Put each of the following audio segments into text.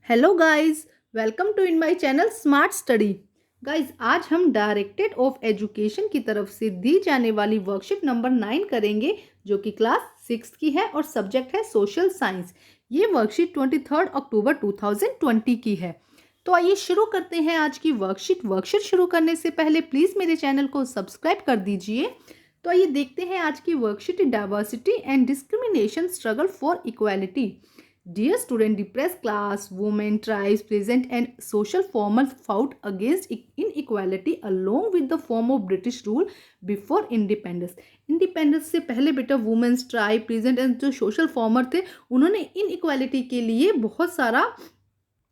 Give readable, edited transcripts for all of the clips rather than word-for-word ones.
Hello guys, welcome to in my channel smart study. Guys, आज हम directed of education की तरफ से दी जाने वाली वर्कशीट नंबर 9 करेंगे, जो कि क्लास 6 की है और सब्जेक्ट है सोशल साइंस। ये वर्कशीट 23 अक्टूबर 2020 की है। तो आइए शुरू करते हैं आज की वर्कशीट शुरू करने से पहले प्लीज़ मेरे चैनल को सब्सक्राइब कर दीजिए। तो आइए देखते हैं आज की worksheet, diversity and discrimination struggle for equality. Dear student, depressed class, women, tribes, peasant and social formal fought against inequality along with the form of British rule before independence. Independence से पहले बेटा वुमेन्स, ट्राइब, प्रेजेंट एंड जो social farmer थे, उन्होंने inequality के लिए बहुत सारा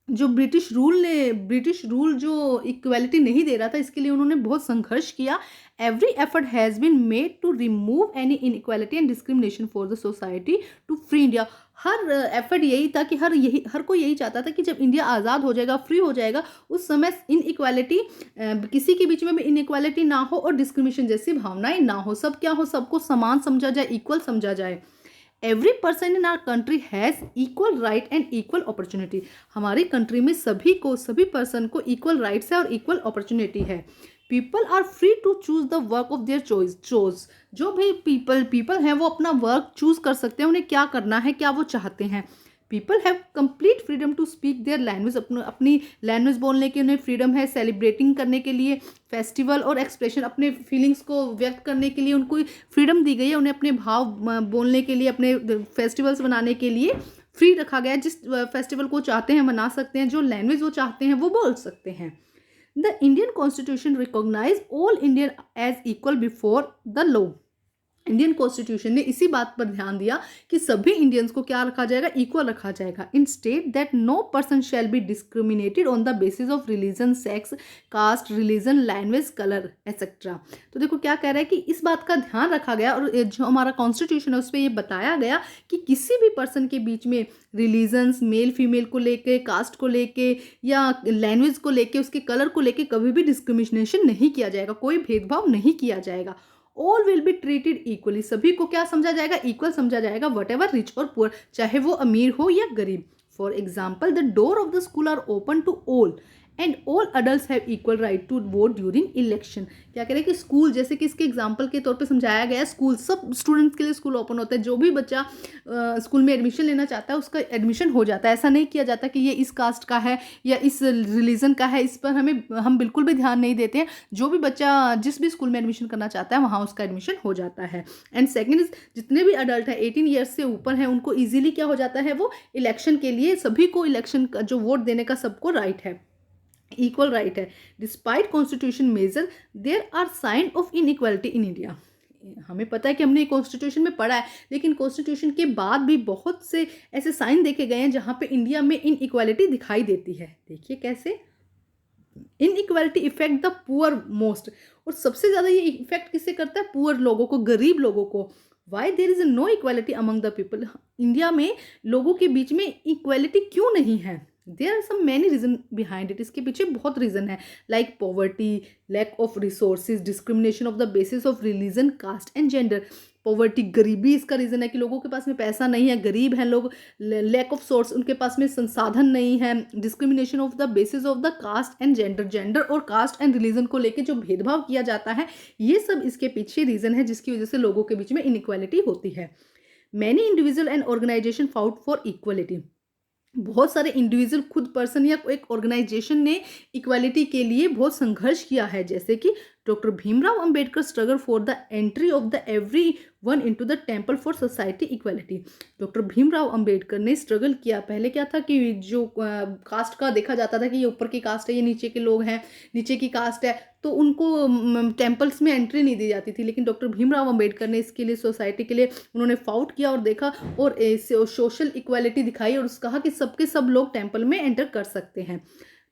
जो ब्रिटिश रूल जो इक्वालिटी नहीं दे रहा था, इसके लिए उन्होंने बहुत संघर्ष किया। Every effort has been made to remove any inequality and discrimination for the society to free India. हर एफर्ट यही था कि हर कोई यही चाहता था कि जब इंडिया आज़ाद हो जाएगा, फ्री हो जाएगा, उस समय इनइक्वालिटी, किसी के बीच में भी इनइक्वालिटी ना हो और डिस्क्रिमिनेशन जैसी भावनाएं ना हो। सब क्या हो, सबको समान समझा जाए, इक्वल समझा जाए। Every person in our country has equal right and equal opportunity. हमारी कंट्री में सभी पर्सन को इक्वल राइट्स है और इक्वल अपॉर्चुनिटी है। People are free to choose the work of their choice. जो भी पीपल हैं वो अपना वर्क चूज कर सकते हैं, उन्हें क्या करना है, क्या वो चाहते हैं। People have complete freedom to speak their language. अपनी लैंग्वेज बोलने की उन्हें फ्रीडम है। सेलिब्रेटिंग करने के लिए, फेस्टिवल और एक्सप्रेशन, अपने फीलिंग्स को व्यक्त करने के लिए उनको फ्रीडम दी गई है। उन्हें अपने भाव बोलने के लिए, अपने फेस्टिवल्स बनाने के लिए फ्री रखा गया है। जिस फेस्टिवल को चाहते हैं मना सकते हैं, जो लैंग्वेज वो चाहते हैं वो बोल सकते हैं। The Indian constitution recognize all Indian as equal before the law. Indian constitution ने इसी बात पर ध्यान दिया कि सभी इंडियंस को क्या रखा जाएगा, इक्वल रखा जाएगा। In state that no person shall be discriminated on the basis of religion, sex, caste, religion, language, colour etcetera. तो देखो क्या कह रहा है कि इस बात का ध्यान रखा गया और जो हमारा कॉन्स्टिट्यूशन है उस पर यह बताया गया कि किसी भी पर्सन के बीच में रिलीजन्स, मेल फीमेल को लेके, कास्ट को लेके या लैंग्वेज को लेके, उसके कलर को लेके कभी भी डिस्क्रिमिनेशन नहीं किया जाएगा, कोई भेदभाव नहीं किया जाएगा। All will be treated equally. सभी को क्या समझा जाएगा, इक्वल समझा जाएगा, वट एवर रिच और पुअर, चाहे वो अमीर हो या गरीब। For example, the door of the school are open to all and all adult have equal right to vote during election. क्या कह रहे हैं कि स्कूल, जैसे कि इसके एग्जाम्पल के तौर पे समझाया गया है, स्कूल सब स्टूडेंट्स के लिए स्कूल ओपन होता है। जो भी बच्चा स्कूल में एडमिशन लेना चाहता है उसका एडमिशन हो जाता है। ऐसा नहीं किया जाता कि ये इस कास्ट का है या इस रिलीजन का है, इस पर हम बिल्कुल भी ध्यान नहीं देते हैं। जो भी बच्चा जिस भी स्कूल में एडमिशन करना चाहता है वहाँ उसका एडमिशन हो जाता है। एंड सेकेंड इज, जितने भी अडल्ट हैं 18 ईयर्स से ऊपर हैं उनको ईजिली क्या हो जाता है, वो इलेक्शन के लिए, सभी को इलेक्शन का जो वोट देने का सबको राइट है, इक्वल राइट है। Despite constitution measure there are sign of inequality in India. हमें पता है कि हमने कॉन्स्टिट्यूशन में पढ़ा है, लेकिन कॉन्स्टिट्यूशन के बाद भी बहुत से ऐसे साइन देखे गए हैं जहाँ पे इंडिया में इनइक्वालिटी दिखाई देती है। देखिए कैसे inequality effect the poor most, और सबसे ज़्यादा ये इफेक्ट किससे करता है, पुअर लोगों को, गरीब लोगों को। Why there is no equality among the people. India में लोगों के बीच में इक्वालिटी क्यों नहीं है? There are some many reason behind it. इसके पीछे बहुत रीजन है, like poverty, lack of resources, discrimination of the basis of religion, caste and gender. Poverty, गरीबी इसका रीज़न है कि लोगों के पास में पैसा नहीं है, गरीब हैं लोग। लैक ऑफ सोर्स, उनके पास में संसाधन नहीं है। Discrimination of the basis of the caste and gender और कास्ट एंड रिलीजन को लेके जो भेदभाव किया जाता है, ये सब इसके पीछे रीज़न है जिसकी वजह से लोगों के बीच में इनइक्वालिटी होती है। Many individual and organization fought for equality. बहुत सारे इंडिविजुअल, खुद पर्सन या एक ऑर्गेनाइजेशन ने इक्वालिटी के लिए बहुत संघर्ष किया है, जैसे कि doctor Bhimrao Ambedkar struggle for the entry of the every one into the temple for society equality. Doctor Bhimrao Ambedkar ने स्ट्रगल किया। पहले क्या था कि जो कास्ट का देखा जाता था कि ये ऊपर की कास्ट है, ये नीचे के लोग हैं, नीचे की कास्ट है, तो उनको टेम्पल्स में एंट्री नहीं दी जाती थी। लेकिन डॉक्टर भीमराव अंबेडकर ने इसके लिए, सोसाइटी के लिए उन्होंने फाउट किया और देखा और सोशल इक्वालिटी दिखाई और कहा कि सबके सब लोग टेम्पल में एंटर कर सकते हैं।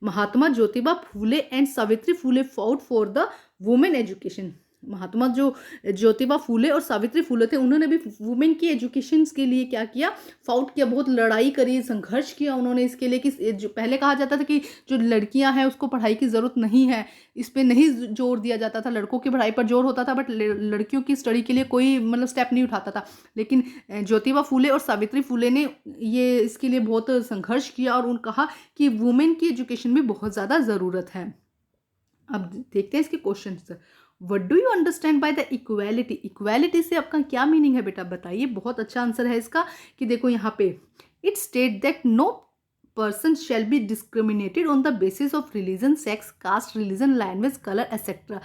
Mahatma Jyotiba Phule and Savitri Phule fought for the women education. Mahatma जो ज्योतिबा फूले और सावित्री फूले थे, उन्होंने भी वुमेन की एजुकेशन के लिए क्या किया, फाउट किया, बहुत लड़ाई करी, संघर्ष किया उन्होंने इसके लिए कि जो पहले कहा जाता था कि जो लड़कियां हैं उसको पढ़ाई की ज़रूरत नहीं है, इस पर नहीं जोर दिया जाता था, लड़कों की पढ़ाई पर जोर होता था, बट लड़कियों की स्टडी के लिए कोई मतलब स्टेप नहीं उठाता था। लेकिन ज्योतिबा फूले और सावित्री फूले ने ये इसके लिए बहुत संघर्ष किया और उन्होंने कहा कि वुमेन की एजुकेशन में बहुत ज़्यादा ज़रूरत है। अब देखते हैं इसके question. What do you understand by the equality? Equality से आपका क्या मीनिंग है बेटा, बताइए। बहुत अच्छा आंसर है इसका कि देखो यहाँ पे it state that no person shall be discriminated on the basis of religion, sex, caste, religion, language, colour etcetera.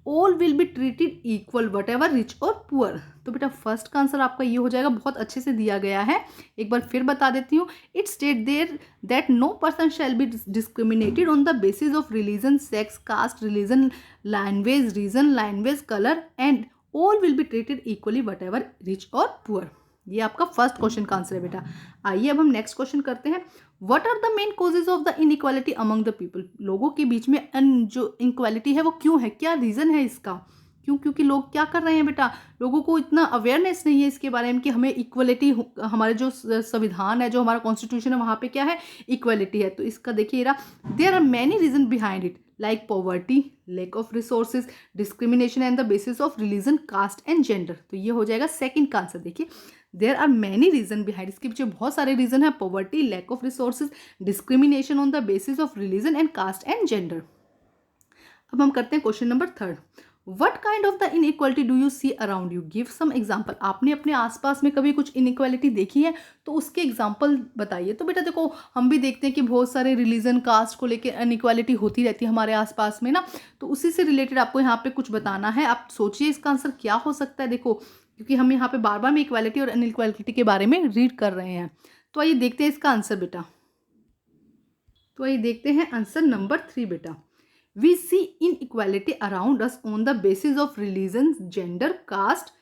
All will be treated equal whatever rich और पुअर। तो बेटा फर्स्ट का आंसर आपका ये हो जाएगा, बहुत अच्छे से दिया गया है। एक बार फिर बता देती हूँ, it state there that no person shall be discriminated on the basis of religion, sex, caste, religion, language, colour and all will be treated equally whatever rich और पुअर। ये आपका फर्स्ट क्वेश्चन का answer है बेटा। आइए अब हम next question करते हैं। What are the main causes of the inequality among the people? लोगों के बीच में जो इनक्वालिटी है वो क्यों है, क्या रीज़न है इसका? क्यों? क्योंकि लोग क्या कर रहे हैं बेटा, लोगों को इतना अवेयरनेस नहीं है इसके बारे में कि हमें इक्वलिटी, हमारे जो संविधान है, जो हमारा कॉन्स्टिट्यूशन है, वहाँ पे क्या है, इक्वलिटी है। तो इसका देखिए there are many reason behind it like poverty, lack of resources, discrimination and the basis of religion, caste and gender. तो ये हो जाएगा सेकंड का आंसर। देखिए there are many reason behind, इसके पीछे बहुत सारे रीजन है, poverty, lack of resources, discrimination on the basis of religion and caste and gender. अब हम करते हैं question number third. What kind of the inequality do you see around you? Give some example. आपने अपने आसपास में कभी कुछ इनइक्वालिटी देखी है तो उसके एग्जाम्पल बताइए। तो बेटा देखो, हम भी देखते हैं कि बहुत सारे रिलीजन, कास्ट को लेकर इनइक्वालिटी होती रहती है हमारे आसपास में ना, तो उसी से रिलेटेड आपको यहाँ पे कुछ बताना है। आप सोचिए इसका आंसर क्या हो सकता है। देखो क्योंकि हम यहाँ पे बार बार में इक्वालिटी और इनइक्वालिटी के बारे में रीड कर रहे हैं, तो आइए देखते हैं इसका आंसर बेटा। तो आइए देखते हैं आंसर नंबर 3 बेटा। We see inequality around us on the basis of religion, gender, caste,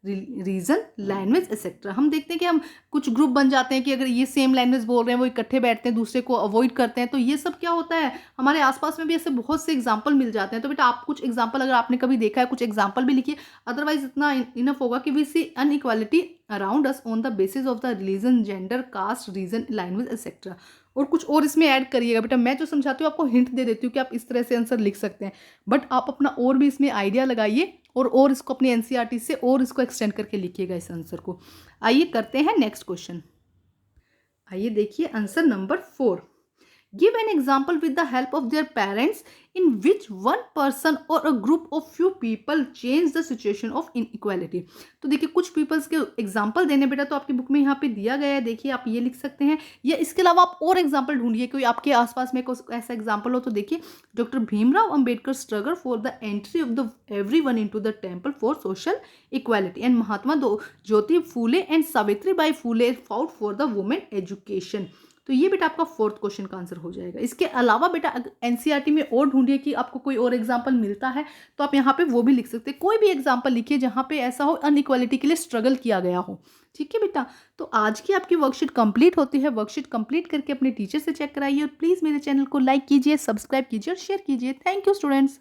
region, language etcetera. हम देखते हैं कि हम कुछ ग्रुप बन जाते हैं कि अगर ये सेम लैंग्वेज बोल रहे हैं वो इकट्ठे बैठते हैं, दूसरे को अवॉइड करते हैं। तो ये सब क्या होता है, हमारे आसपास में भी ऐसे बहुत से एग्जाम्पल मिल जाते हैं। तो बेटा आप कुछ एग्जाम्पल, अगर आपने कभी देखा है, कुछ एग्जाम्पल भी लिखिए। अदरवाइज इतना इनफ होगा कि we see inequality around us on the basis of the religion, gender, caste, region, language etcetera. और कुछ और इसमें ऐड करिएगा बेटा। मैं जो समझाती हूँ आपको हिंट दे देती हूँ कि आप इस तरह से आंसर लिख सकते हैं, बट आप अपना और भी इसमें आइडिया लगाइए और इसको अपनी एनसीईआरटी से और इसको एक्सटेंड करके लिखिएगा इस आंसर को। आइए करते हैं नेक्स्ट क्वेश्चन। आइए देखिए answer number 4। Give an example with the help of their parents in which one person और a group of few people change the situation of inequality. तो देखिए कुछ पीपल्स के एग्जाम्पल देने बेटा, तो आपकी बुक में यहाँ पे दिया गया है, देखिए आप ये लिख सकते हैं, या इसके अलावा आप और एग्जाम्पल ढूंढिए, कोई आपके आसपास में कोई ऐसा एग्जाम्पल हो। तो देखिए doctor Bhimrao Ambedkar struggle for the entry of the everyone into the temple for social equality and Mahatma Jyoti Phule and Savitribai Phule fought for the women education. तो ये बेटा आपका फोर्थ क्वेश्चन का आंसर हो जाएगा। इसके अलावा बेटा एनसीईआरटी में और ढूंढिए कि आपको कोई और एग्जांपल मिलता है तो आप यहाँ पे वो भी लिख सकते हैं। कोई भी एग्जांपल लिखिए जहाँ पे ऐसा हो अनइक्वालिटी के लिए स्ट्रगल किया गया हो। ठीक है बेटा, तो आज की आपकी वर्कशीट कंप्लीट होती है। वर्कशीट कंप्लीट करके अपने टीचर से चेक कराइए और प्लीज़ मेरे चैनल को लाइक कीजिए, सब्सक्राइब कीजिए और शेयर कीजिए। Thank you students.